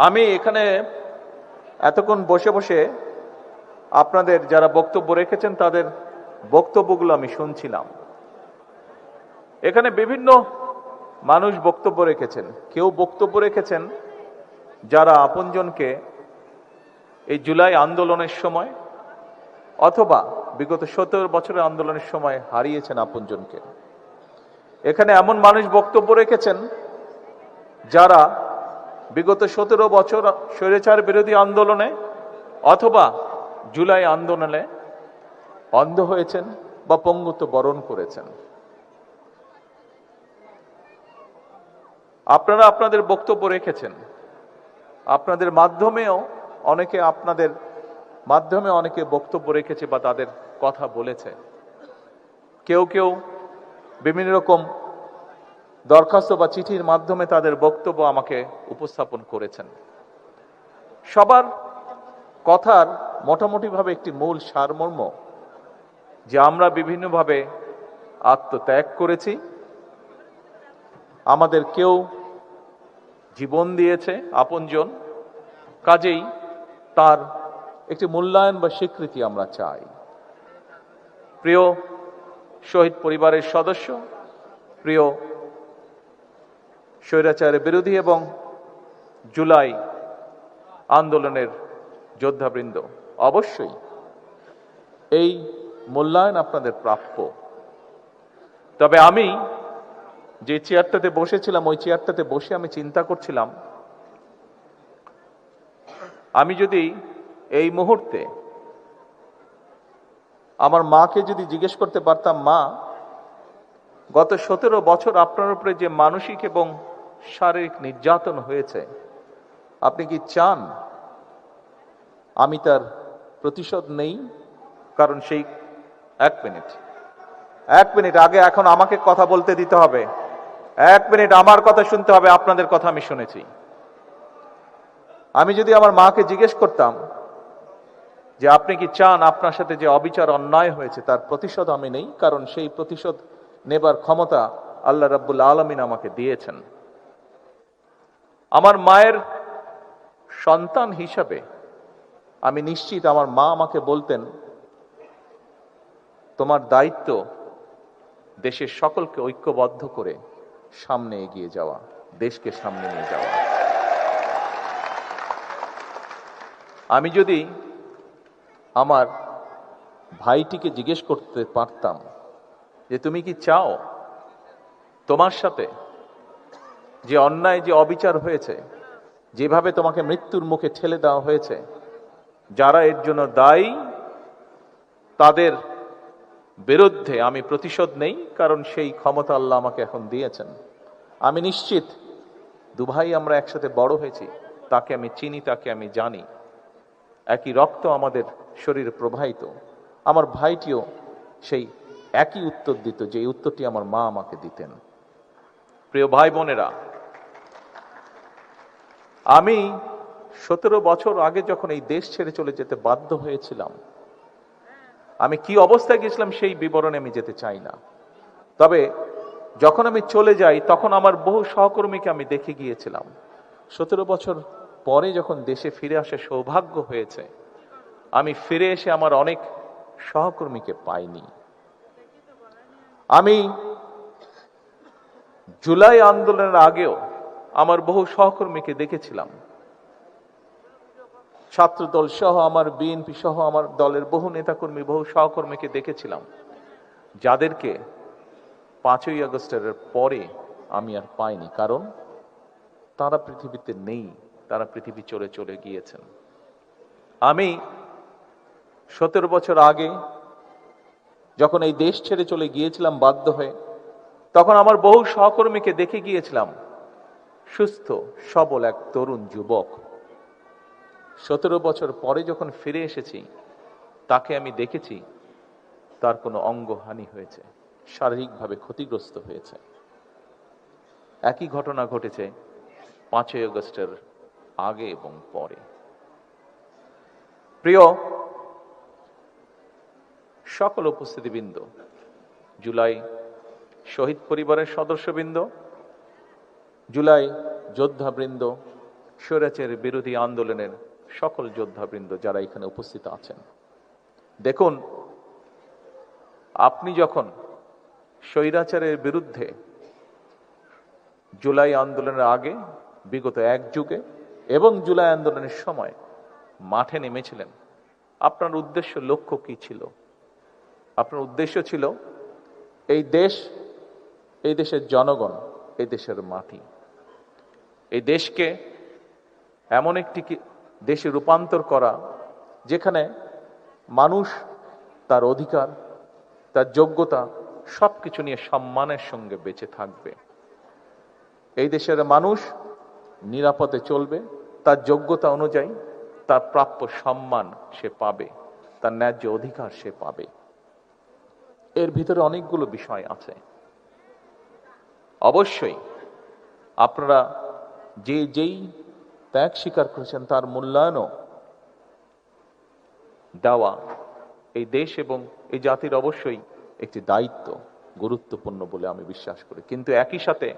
আমি এখানে এতক্ষণ বসে বসে আপনাদের যারা বক্তব্য রেখেছেন তাদের বক্তব্যগুলো আমি শুনছিলাম। এখানে বিভিন্ন মানুষ বক্তব্য রেখেছেন। কেউ বক্তব্য রেখেছেন যারা আপনজনকে এই জুলাই আন্দোলনের সময় অথবা বিগত 17 বছরের আন্দোলনের সময় হারিয়েছেন আপনজনকে। এখানে এমন মানুষ বক্তব্য রেখেছেন যারা বিগত 17 বছর স্বৈরাচার বিরোধী আন্দোলনে অথবা জুলাই আন্দোলনে অন্ধ হয়েছেন বা পঙ্গুত্ব বরণ করেছেন। আপনারা আপনাদের বক্তব্য রেখেছেন। আপনাদের মাধ্যমেও অনেকে বক্তব্য রেখেছে বা তাদের কথা বলেছে। কেউ কেউ বিভিন্ন রকম দরখাস্ত বা চিঠির মাধ্যমে তাদের বক্তব্য আমাকে উপস্থাপন করেছেন। সবার কথার মোটামুটিভাবে একটি মূল সারমর্ম যে আমরা বিভিন্নভাবে আত্মত্যাগ করেছি, আমাদের কেউ জীবন দিয়েছে আপনজন, কাজেই তার একটি মূল্যায়ন বা স্বীকৃতি আমরা চাই। প্রিয় শহীদ পরিবারের সদস্য, প্রিয় স্বৈরাচারের বিরোধী এবং জুলাই আন্দোলনের যোদ্ধাবৃন্দ, অবশ্যই এই মূল্যায়ন আপনাদের প্রাপ্য। তবে আমি যে চেয়ারটাতে বসেছিলাম ওই চেয়ারটাতে বসে আমি চিন্তা করছিলাম, আমি যদি এই মুহূর্তে আমার মাকে যদি জিজ্ঞেস করতে পারতাম, মা, গত 17 বছর আপনার উপরে যে মানসিক এবং শারীরিক নির্যাতন হয়েছে, আপনি কি চান আমি তার প্রতিশোধ নেই? কারণ সেই এক মিনিট আগে এখন আমাকে কথা বলতে দিতে হবে। 1 মিনিট আমার কথা শুনতে হবে, আপনাদের কথা আমি শুনেছি। আমি যদি আমার মাকে জিজ্ঞেস করতাম যে আপনি কি চান আপনার সাথে যে অবিচার অন্যায় হয়েছে তার প্রতিশোধ আমি নেই, কারণ সেই প্রতিশোধ নেবার ক্ষমতা আল্লাহ রাব্বুল আলামিন আমাকে দিয়েছেন। আমার মায়ের সন্তান হিসাবে আমি নিশ্চিত আমার মা আমাকে বলতেন, তোমার দায়িত্ব দেশের সকলকে ঐক্যবদ্ধ করে সামনে এগিয়ে যাওয়া, দেশকে সামনে নিয়ে যাওয়া। আমি যদি আমার ভাইটিকে জিজ্ঞেস করতে পারতাম যে তুমি কি চাও তোমার সাথে যে অন্যায় যে অবিচার হয়েছে, যেভাবে তোমাকে মৃত্যুর মুখে ঠেলে দেওয়া হয়েছে, যারা এর জন্য দায়ী তাদের বিরুদ্ধে আমি প্রতিশোধ নেই, কারণ সেই ক্ষমতা আল্লাহ আমাকে এখন দিয়েছেন। আমি নিশ্চিত দুভাই আমরা একসাথে বড় হয়েছি, তাকে আমি চিনি, তাকে আমি জানি, একই রক্ত আমাদের শরীরে প্রবাহিত। আমার ভাইটিও সেই একই উত্তর দিত যে উত্তরটি আমার মা আমাকে দিতেন। প্রিয় ভাই বোনেরা, আমি 17 বছর আগে যখন এই দেশ ছেড়ে চলে যেতে বাধ্য হয়েছিলাম, আমি কি অবস্থায় গেছিলাম সেই বিবরণে আমি যেতে চাই না। তবে যখন আমি চলে যাই তখন আমার বহু সহকর্মীকে আমি দেখে গিয়েছিলাম। 17 বছর পরে যখন দেশে ফিরে আসার সৌভাগ্য হয়েছে, আমি ফিরে এসে আমার অনেক সহকর্মীকে পাইনি। আমি জুলাই আন্দোলনের আগেও আমার বহু সহকর্মীকে দেখেছিলাম। ছাত্রদল সহ, আমার বিএনপি সহ আমার দলের বহু নেতাকর্মী, বহু সহকর্মীকে দেখেছিলাম, যাদেরকে 5ই আগস্টের পরে আমি আর পাইনি, কারণ তারা পৃথিবীতে নেই, তারা পৃথিবী চলে গিয়েছেন। আমি 17 বছর আগে যখন এই দেশ ছেড়ে চলে গিয়েছিলাম বাধ্য হয়ে, তখন আমার বহু সহকর্মীকে দেখে গিয়েছিলাম সুস্থ সবল এক তরুণ যুবক। 17 বছর পরে যখন ফিরে এসেছি, তাকে আমি দেখেছি তার কোনো অঙ্গহানি হয়েছে, শারীরিকভাবে ক্ষতিগ্রস্ত হয়েছে। একই ঘটনা ঘটেছে 5ই আগস্টের আগে এবং পরে। প্রিয় সকল উপস্থিতিবৃন্দ, জুলাই শহীদ পরিবারের সদস্যবৃন্দ, জুলাই যোদ্ধাবৃন্দ, স্বৈরাচারের বিরোধী আন্দোলনের সকল যোদ্ধাবৃন্দ যারা এখানে উপস্থিত আছেন, দেখুন, আপনি যখন স্বৈরাচারের বিরুদ্ধে জুলাই আন্দোলনের আগে, বিগত এক যুগে এবং জুলাই আন্দোলনের সময় মাঠে নেমেছিলেন, আপনার উদ্দেশ্য, লক্ষ্য কি ছিল? আপনার উদ্দেশ্য ছিল এই দেশ, এই দেশের জনগণ, এই দেশের মাটি, এই দেশকে এমন একটি দেশে রূপান্তর করা যেখানে মানুষ তার অধিকার, তার যোগ্যতা সবকিছু নিয়ে সম্মানের সঙ্গে বেঁচে থাকবে। এই দেশের মানুষ নিরাপদে চলবে, তার যোগ্যতা অনুযায়ী তার প্রাপ্য সম্মান সে পাবে, তার ন্যায্য অধিকার সে পাবে। এর ভিতরে অনেকগুলো বিষয় আছে। অবশ্যই আপনারা যেই ত্যাগ স্বীকার করেছেন তার মূল্যায়নও দেওয়া এই দেশ এবং এই জাতির অবশ্যই একটি দায়িত্ব, গুরুত্বপূর্ণ বলে আমি বিশ্বাস করি। কিন্তু একই সাথে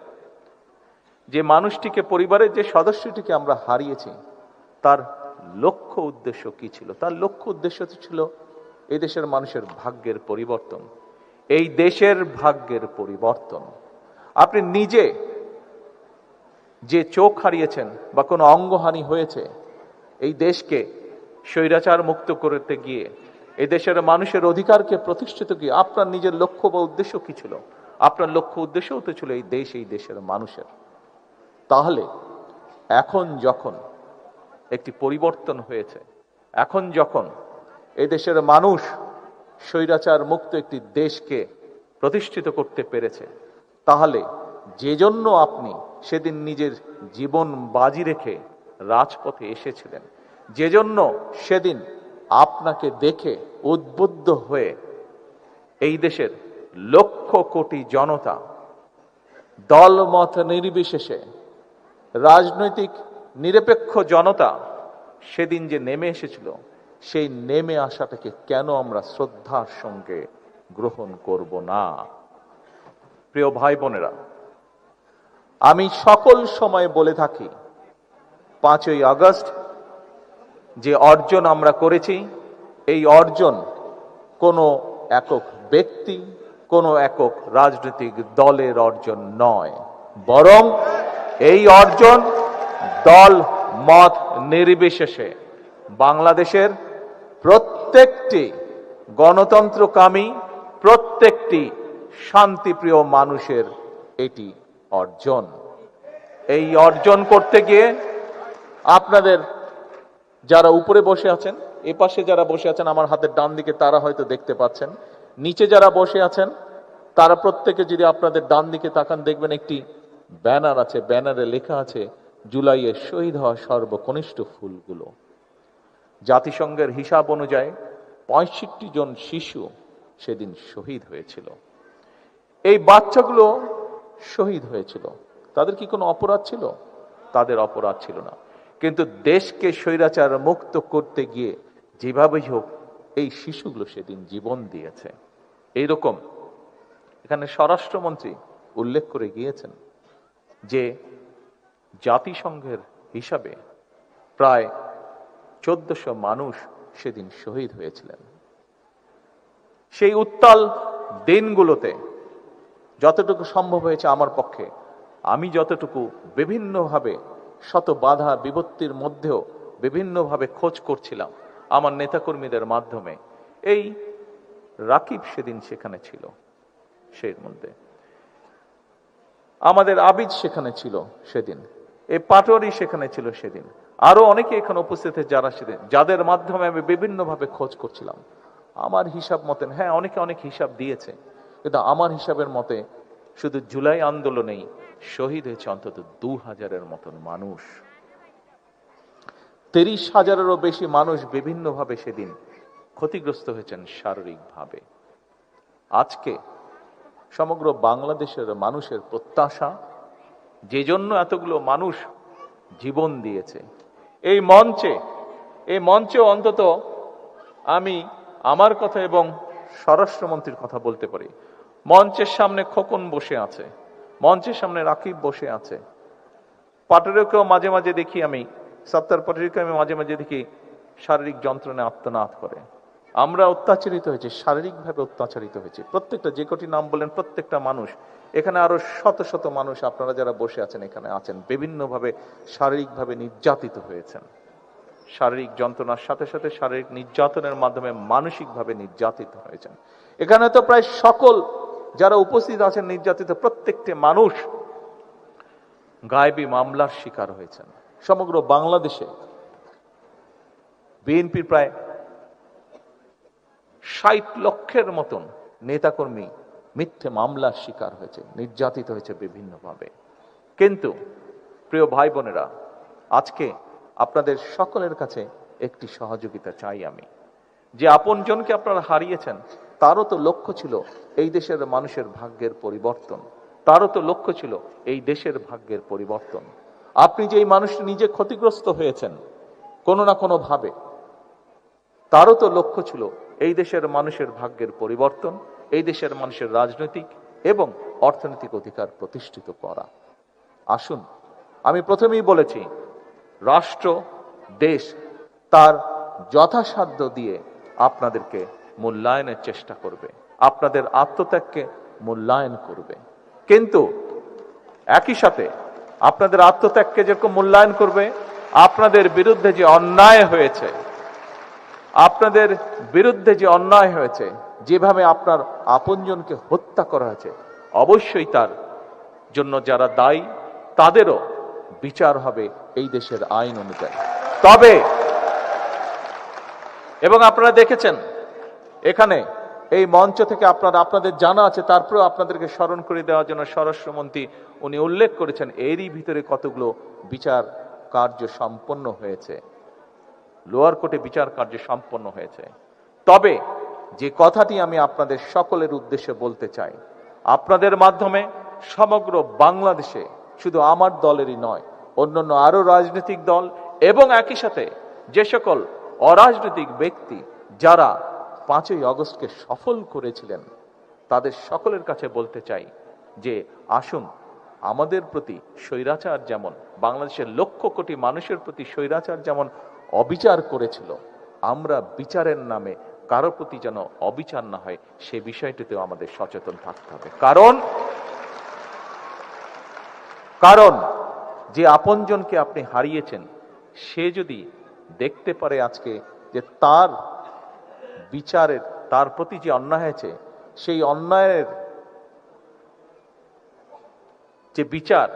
যে মানুষটিকে, পরিবারের যে সদস্যটিকে আমরা হারিয়েছি, তার লক্ষ্য উদ্দেশ্য কি ছিল? তার লক্ষ্য উদ্দেশ্য ছিল এই দেশের মানুষের ভাগ্যের পরিবর্তন, এই দেশের ভাগ্যের পরিবর্তন। আপনি নিজে যে চোখ হারিয়েছেন বা কোনো অঙ্গহানি হয়েছে, এই দেশকে স্বৈরাচার মুক্ত করতে গিয়ে, এই দেশের মানুষের অধিকারকে প্রতিষ্ঠিত গিয়ে আপনার নিজের লক্ষ্য বা উদ্দেশ্য কি ছিল? আপনার লক্ষ্য উদ্দেশ্য তো ছিল এই দেশ, এই দেশের মানুষের। তাহলে এখন যখন একটি পরিবর্তন হয়েছে, এখন যখন এই দেশের মানুষ স্বৈরাচার মুক্ত একটি দেশকে প্রতিষ্ঠিত করতে পেরেছে, তাহলে যে জন্য আপনি সেদিন নিজের জীবন বাজি রেখে রাজপথে এসেছিলেন, যে জন্য সেদিন আপনাকে দেখে উদ্বুদ্ধ হয়ে এই দেশের লক্ষ কোটি জনতা দলমত নির্বিশেষে, রাজনৈতিক নিরপেক্ষ জনতা সেদিন যে নেমে এসেছিল, সেই নেমে আসাটাকে কেন আমরা শ্রদ্ধার সঙ্গে গ্রহণ করব না? প্রিয় ভাই বোনেরা, আমি সকল সময় বলে থাকি, 5ই আগস্ট যে অর্জন আমরা করেছি, এই অর্জন কোনো একক ব্যক্তি, কোনো একক রাজনৈতিক দলের অর্জন নয়, বরং এই অর্জন দল মত নির্বিশেষে বাংলাদেশের প্রত্যেকটি গণতন্ত্রকামী, প্রত্যেকটি শান্তিপ্রিয় মানুষের এটি অর্জন। এই অর্জন করতে গিয়ে আপনাদের যারা উপরে বসে আছেন, এ পাশে যারা বসে আছেন আমার হাতের ডান দিকে, তারা হয়তো দেখতে পাচ্ছেন, নিচে যারা বসে আছেন তারা প্রত্যেকে যদি আপনাদের ডান দিকে তাকান, দেখবেন একটি ব্যানার আছে, ব্যানারে লেখা আছে জুলাইয়ে শহীদ হওয়া সর্বকনিষ্ঠ ফুলগুলো। জাতিসংঘের হিসাব অনুযায়ী 65 জন শিশু সেদিন শহীদ হয়েছিল। এই বাচ্চাগুলো শহীদ হয়েছিল, তাদের কি কোনো অপরাধ ছিল? তাদের অপরাধ ছিল না। কিন্তু দেশকে স্বৈরাচার মুক্ত করতে গিয়ে যেভাবেই হোক এই শিশুগুলো সেদিন জীবন দিয়েছে। এইরকম এখানে স্বরাষ্ট্রমন্ত্রী উল্লেখ করে গিয়েছেন যে জাতিসংঘের হিসাবে প্রায় 1400 মানুষ সেদিন শহীদ হয়েছিলেন। সেই উত্তাল দিনগুলোতে যতটুকু সম্ভব হয়েছে আমার পক্ষে, আমি যতটুকু বিভিন্নভাবে শত বাধা বিপত্তির মধ্যেও বিভিন্নভাবে খোঁজ করছিলাম আমার নেতাকর্মীদের মাধ্যমে, এই রাকিব সেদিন সেখানে ছিল, সেই মধ্যে আমাদের আবিদ সেখানে ছিল সেদিন, এই পাটোয়ারি সেখানে ছিল সেদিন, আরো অনেকে এখানে উপস্থিত যারা সেদিন, যাদের মাধ্যমে আমি বিভিন্নভাবে খোঁজ করছিলাম। আমার হিসাব মতেন, হ্যাঁ অনেকে অনেক হিসাব দিয়েছে, কিন্তু আমার হিসাবের মতে শুধু জুলাই আন্দোলনেই শহীদ হয়েছে অন্তত 2000-এর মতন মানুষ। 30,000-এরও বেশি মানুষ বিভিন্নভাবে সেদিন ক্ষতিগ্রস্ত হয়েছেন শারীরিকভাবে। আজকে সমগ্র বাংলাদেশের মানুষের প্রত্যাশা, যে জন্য এতগুলো মানুষ জীবন দিয়েছে, এই মঞ্চে অন্তত আমি আমার কথা এবং স্বরাষ্ট্রমন্ত্রীর কথা বলতে পারি। মঞ্চের সামনে খোকন বসে আছে, মঞ্চের সামনে রাকিব বসে আছে, পাটেরকেও মাঝে মাঝে দেখি আমি, সত্তর পাটেরকে আমি মাঝে মাঝে দেখি শারীরিক যন্ত্রণায় আত্মনাদ করে। আমরা অত্যাচারিত হয়েছি, শারীরিকভাবে অত্যাচারিত হয়েছি। প্রত্যেকটা, যে কটি নাম বলেন, প্রত্যেকটা মানুষ, এখানে আরো শত শত মানুষ আপনারা যারা বসে আছেন এখানে আছেন, বিভিন্নভাবে শারীরিকভাবে নির্যাতিত হয়েছেন। শারীরিক যন্ত্রণার সাথে সাথে শারীরিক নির্যাতনের মাধ্যমে মানসিকভাবে নির্যাতিত হয়েছেন। এখানে তো প্রায় সকল যারা উপস্থিত আছেন নির্যাতিত প্রত্যেকটি মানুষ গায়েবী মামলার শিকার হয়েছেন। সমগ্র বাংলাদেশে বিএনপির প্রায় ৬০ লক্ষের মতন নেতাকর্মী মিথ্যে মামলার শিকার হয়েছে, নির্যাতিত হয়েছে বিভিন্নভাবে। কিন্তু প্রিয় ভাই বোনেরা, আজকে আপনাদের সকলের কাছে একটি সহযোগিতা চাই আমি, যে আপনজনকে আপনারা হারিয়েছেন, তারও তো লক্ষ্য ছিল এই দেশের মানুষের ভাগ্যের পরিবর্তন, তারও তো লক্ষ্য ছিল এই দেশের ভাগ্যের পরিবর্তন। আপনি যে এই মানুষটি নিজে ক্ষতিগ্রস্ত হয়েছেন কোনো না কোনো ভাবে, তারও তো লক্ষ্য ছিল এই দেশের মানুষের ভাগ্যের পরিবর্তন, এই দেশের মানুষের রাজনৈতিক এবং অর্থনৈতিক অধিকার প্রতিষ্ঠিত করা। আসুন, আমি প্রথমেই বলেছি, রাষ্ট্র, দেশ তার যথাসাধ্য দিয়ে আপনাদেরকে মূল্যায়নের চেষ্টা করবে, আপনাদের আত্মত্যাগকে মূল্যায়ন করবে। কিন্তু একই সাথে আপনাদের আত্মত্যাগকে যেরকম মূল্যায়ন করবে, আপনাদের বিরুদ্ধে যে অন্যায় হয়েছে, আপনাদের বিরুদ্ধে যে অন্যায় হয়েছে, যেভাবে আপনার আপনজনকে হত্যা করা হয়েছে, অবশ্যই তার জন্য যারা দায়ী তাদেরও বিচার হবে এই দেশের আইন অনুযায়ী। তবে, এবং আপনারা দেখেছেন এখানে এই মঞ্চ থেকে আপনাদের জানা আছে, তারপরেও আপনাদেরকে স্মরণ করে দেওয়ার জন্য স্বরাষ্ট্রমন্ত্রী উনি উল্লেখ করেছেন এরই ভিতরে কতগুলো বিচার কার্য সম্পন্ন হয়েছে, লোয়ার কোর্টে বিচার কার্য সম্পন্ন হয়েছে। তবে যে কথাটি আমি আপনাদের সকলের উদ্দেশ্যে বলতে চাই, আপনাদের মাধ্যমে সমগ্র বাংলাদেশে শুধু আমার দলেরই নয়, অন্যান্য আরো রাজনৈতিক দল এবং একই সাথে যে সকল অরাজনৈতিক ব্যক্তি যারা 5ই আগস্টকে সফল করেছিলেন, তাদের সকলের কাছে বলতে চাই যে আসুন, আমাদের প্রতি স্বৈরাচার যেমন, বাংলাদেশের লক্ষ কোটি মানুষের প্রতি স্বৈরাচার যেমন অবিচার করেছিল, আমরা বিচারের নামে কারো প্রতি যেন অবিচার না হয় সে বিষয়টিতেও আমাদের সচেতন থাকতে হবে। কারণ যে আপনজনকে আপনি হারিয়েছেন, সে যদি দেখতে পারে আজকে যে তার বিচারের, তার প্রতি যে অন্যায় হয়েছে, সেই অন্যায়ের যে বিচার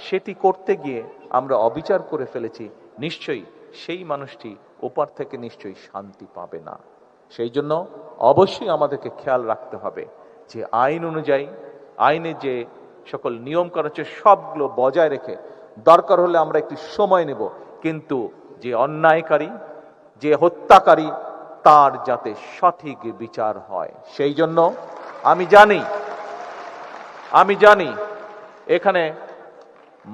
সেটি করতে গিয়ে আমরা অবিচার করে ফেলেছি, নিশ্চয়ই সেই মানুষটি ওপার থেকে নিশ্চয়ই শান্তি পাবে না। সেই জন্য অবশ্যই আমাদেরকে খেয়াল রাখতে হবে যে আইন অনুযায়ী, আইনে যে সকল নিয়ম করা হচ্ছে সবগুলো বজায় রেখে, দরকার হলে আমরা একটু সময় নেব, কিন্তু যে অন্যায়কারী, যে হত্যাকারী, তার যাতে সঠিক বিচার হয়। সেই জন্য আমি জানি এখানে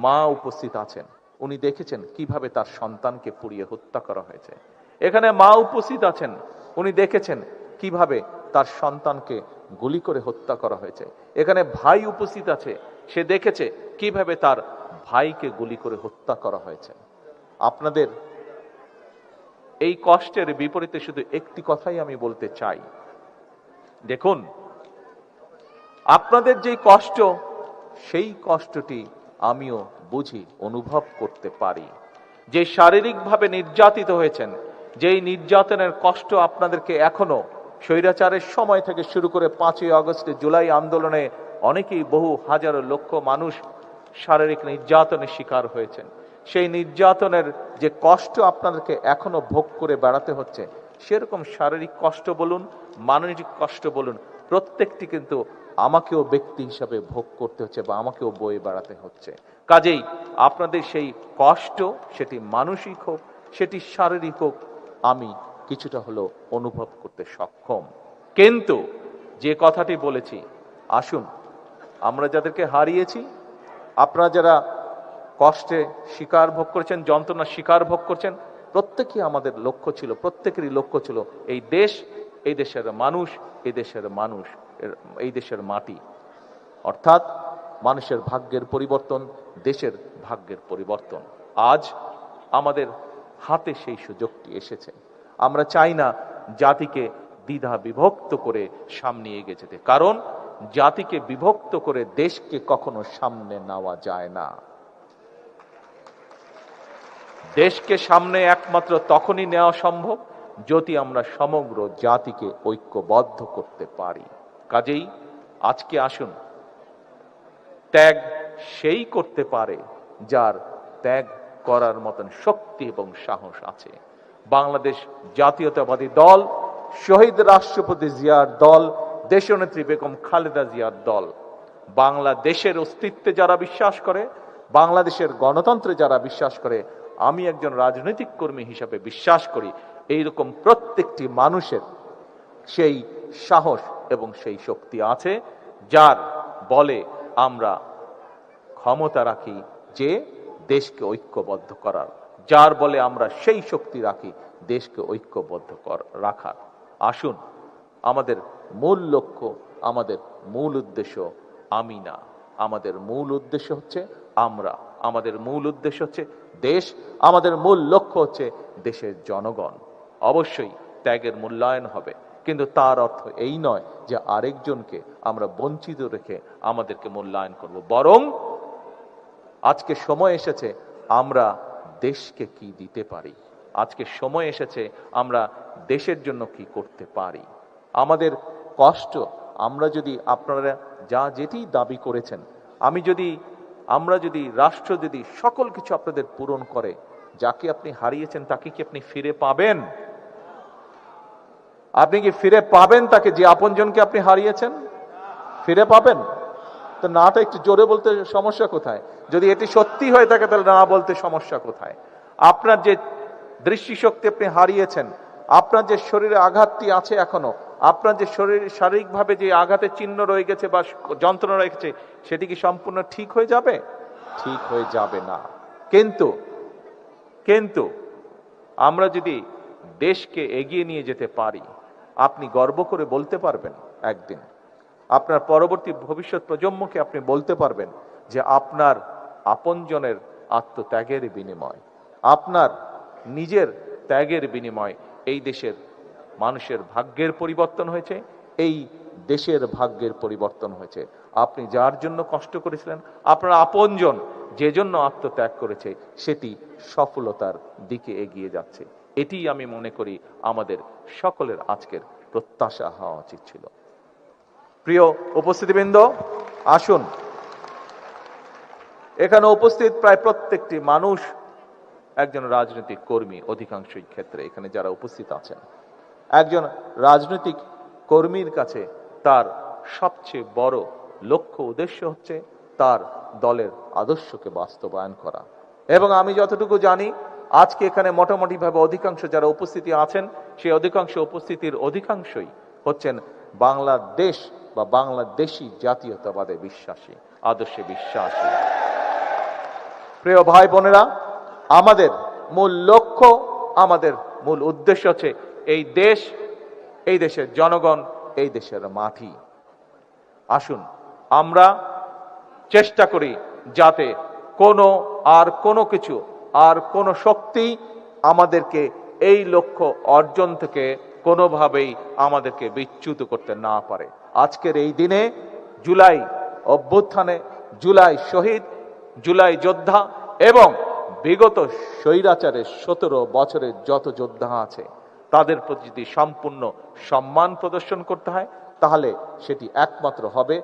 মা উপস্থিত আছেন, উনি দেখেছেন কিভাবে তার সন্তানকে পুড়িয়ে হত্যা করা হয়েছে। এখানে মা উপস্থিত আছেন, উনি দেখেছেন কিভাবে তার সন্তানকে গুলি করে হত্যা করা হয়েছে। এখানে ভাই উপস্থিত আছে, সে দেখেছে কিভাবে তার ভাইকে গুলি করে হত্যা করা হয়েছে। আপনাদের এই কষ্টের বিপরীতে শুধু একটি কথাই আমি বলতে চাই, দেখুন, আপনাদের যে কষ্ট, সেই কষ্টটি আমিও বুঝি, অনুভব করতে পারি। যে শারীরিকভাবে নির্যাতিত হয়েছেন, যেই নির্যাতনের কষ্ট আপনাদেরকে এখনো স্বৈরাচারের সময় থেকে শুরু করে 5ই আগস্টে, জুলাই আন্দোলনে অনেকেই, বহু হাজারো লক্ষ মানুষ শারীরিক নির্যাতনের শিকার হয়েছেন। সেই নির্যাতনের যে কষ্ট আপনাদেরকে এখনো ভোগ করে বেড়াতে হচ্ছে, সেরকম শারীরিক কষ্ট বলুন, মানসিক কষ্ট বলুন, প্রত্যেকটি কিন্তু আমাকেও ব্যক্তি হিসাবে ভোগ করতে হচ্ছে বা আমাকেও বয়ে বেড়াতে হচ্ছে। কাজেই আপনাদের সেই কষ্ট, সেটি মানসিক হোক, সেটি শারীরিক হোক, আমি কিছুটা হলেও অনুভব করতে সক্ষম। কিন্তু যে কথাটি বলেছি, আসুন, আমরা যাদেরকে হারিয়েছি, আপনারা যারা কষ্টে শিকার ভোগ করেছেন, যন্ত্রণা শিকার ভোগ করছেন, প্রত্যেকেই আমাদের লক্ষ্য ছিল, প্রত্যেকেরই লক্ষ্য ছিল এই দেশ, এই দেশের মানুষ, এই দেশের মাটি, অর্থাৎ মানুষের ভাগ্যের পরিবর্তন, দেশের ভাগ্যের পরিবর্তন। আজ আমাদের হাতে সেই সুযোগটি এসেছে। আমরা চাই না জাতিকে দ্বিধা বিভক্ত করে সামনে এগিয়ে যেতে, কারণ জাতিকে বিভক্ত করে দেশকে কখনো সামনে নেওয়া যায় না। দেশকে সামনে একমাত্র তখনই নেওয়া সম্ভব যদি আমরা সমগ্র জাতিকে ঐক্যবদ্ধ করতে পারি। কাজেই আজকে আসুন, ত্যাগ সেই করতে পারে যার ত্যাগ করার মতন শক্তি এবং সাহস আছে। বাংলাদেশ জাতীয়তাবাদী দল, শহীদ রাষ্ট্রপতি জিয়ার দল, দেশনেত্রী বেগম খালেদা জিয়ার দল বাংলাদেশের অস্তিত্বে যারা বিশ্বাস করে, বাংলাদেশের গণতন্ত্রে যারা বিশ্বাস করে, আমি একজন রাজনৈতিক কর্মী হিসাবে বিশ্বাস করি এইরকম প্রত্যেকটি মানুষের সেই সাহস এবং সেই শক্তি আছে, যার বলে আমরা ক্ষমতা রাখি যে দেশকে ঐক্যবদ্ধ করার, যার বলে আমরা সেই শক্তি রাখি দেশকে ঐক্যবদ্ধ রাখার। আসুন, আমাদের মূল লক্ষ্য, আমাদের মূল উদ্দেশ্য আমি না, আমাদের মূল উদ্দেশ্য হচ্ছে আমরা, আমাদের মূল উদ্দেশ্য হচ্ছে দেশ, আমাদের মূল লক্ষ্য হচ্ছে দেশের জনগণ। অবশ্যই ত্যাগের মূল্যায়ন হবে, কিন্তু তার অর্থ এই নয় যে আরেকজনকে আমরা বঞ্চিত রেখে আমাদেরকে মূল্যায়ন করব। বরং আজকে সময় এসেছে আমরা দেশকে কি দিতে পারি, আজকে সময় এসেছে আমরা দেশের জন্য কি করতে পারি। আমাদের কষ্ট, আমরা যদি, আপনারা যা যেটি দাবি করেছেন, আমরা যদি রাষ্ট্র যদি সকল কিছু আপনাদের পূরণ করে, যাকে আপনি হারিয়েছেন তাকে কি আপনি ফিরে পাবেন? আপনি কি ফিরে পাবেন তাকে? যে আপনজনকে আপনি হারিয়েছেন ফিরে পাবেন? তো নাটা একটু জোরে বলতে সমস্যা কোথায়? যদি এটি সত্যি হয়ে থাকে তাহলে না বলতে সমস্যা কোথায়? আপনার যে দৃষ্টিশক্তি আপনি হারিয়েছেন, আপনার যে শরীরে আঘাতটি আছে এখনো, আপনার যে শরীর শারীরিকভাবে যে আঘাতের চিহ্ন রয়ে গেছে বা যন্ত্রণা রয়ে গেছে, সেটি কি সম্পূর্ণ ঠিক হয়ে যাবে? ঠিক হয়ে যাবে না। কিন্তু আমরা যদি দেশকে এগিয়ে নিয়ে যেতে পারি, আপনি গর্ব করে বলতে পারবেন একদিন, আপনার পরবর্তী ভবিষ্যৎ প্রজন্মকে আপনি বলতে পারবেন যে আপনার আপনজনের আত্মত্যাগের বিনিময়, আপনার নিজের ত্যাগের বিনিময় এই দেশের মানুষের ভাগ্যের পরিবর্তন হয়েছে, এই দেশের ভাগ্যের পরিবর্তন হয়েছে। আপনি যার জন্য কষ্ট করেছিলেন, আপনার আপনজন যে জন্য আত্মত্যাগ করেছে, সেটি সফলতার দিকে এগিয়ে যাচ্ছে। এটি আমি মনে করি আমাদের সকলের আজকের প্রত্যাশা হওয়া উচিত ছিল। প্রিয় উপস্থিতিবৃন্দ, আসুন, এখানে উপস্থিত প্রায় প্রত্যেকটি মানুষ একজন রাজনৈতিক কর্মী। অধিকাংশই ক্ষেত্রে এখানে যারা উপস্থিত আছেন, একজন রাজনৈতিক কর্মীর কাছে তার সবচেয়ে বড় লক্ষ্য উদ্দেশ্য হচ্ছে তার দলের আদর্শকে বাস্তবায়ন করা। এবং আমি যতটুকু জানি, আজকে এখানে মোটামুটি ভাবে অধিকাংশ যারা উপস্থিতি আছেন, সেই অধিকাংশ উপস্থিতির অধিকাংশই হচ্ছেন বাংলাদেশ বা বাংলাদেশি জাতীয়তাবাদে বিশ্বাসী, আদর্শে বিশ্বাসী। প্রিয় ভাই বোনেরা, আমাদের মূল লক্ষ্য, আমাদের মূল উদ্দেশ্য হচ্ছে এই দেশ, এই দেশের জনগণ, এই দেশের মাটি। আসুন আমরা চেষ্টা করি যাতে কোনো কিছু আর কোনো শক্তি আমাদেরকে এই লক্ষ্য অর্জন থেকে কোনোভাবেই আমাদেরকে বিচ্যুত করতে না পারে। আজকের এই দিনে জুলাই অভ্যুত্থানে, জুলাই শহীদ, জুলাই যোদ্ধা এবং বিগত স্বৈরাচারের 17 বছরের যত যোদ্ধা আছে, তাদের প্রতি যদি সম্পূর্ণ সম্মান প্রদর্শন করতে হয়, তাহলে সেটি একমাত্র হবে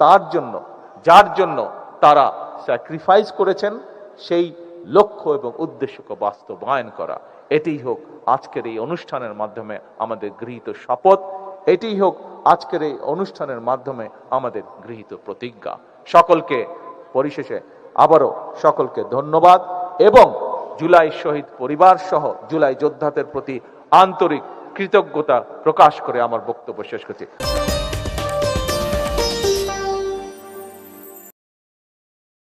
তার জন্য, যার জন্য তারা স্যাক্রিফাইস করেছেন, সেই লক্ষ্য এবং উদ্দেশ্যকে বাস্তবায়ন করা। এটিই হোক আজকের এই অনুষ্ঠানের মাধ্যমে আমাদের গৃহীত শপথ, এটিই হোক আজকের এই অনুষ্ঠানের মাধ্যমে আমাদের গৃহীত প্রতিজ্ঞা। সকলকে পরিশেষে আবারও সকলকে ধন্যবাদ এবং জুলাই শহীদ পরিবার সহ জুলাই যোদ্ধাদের প্রতি আন্তরিক কৃতজ্ঞতা প্রকাশ করে আমার বক্তব্য শেষ করছি।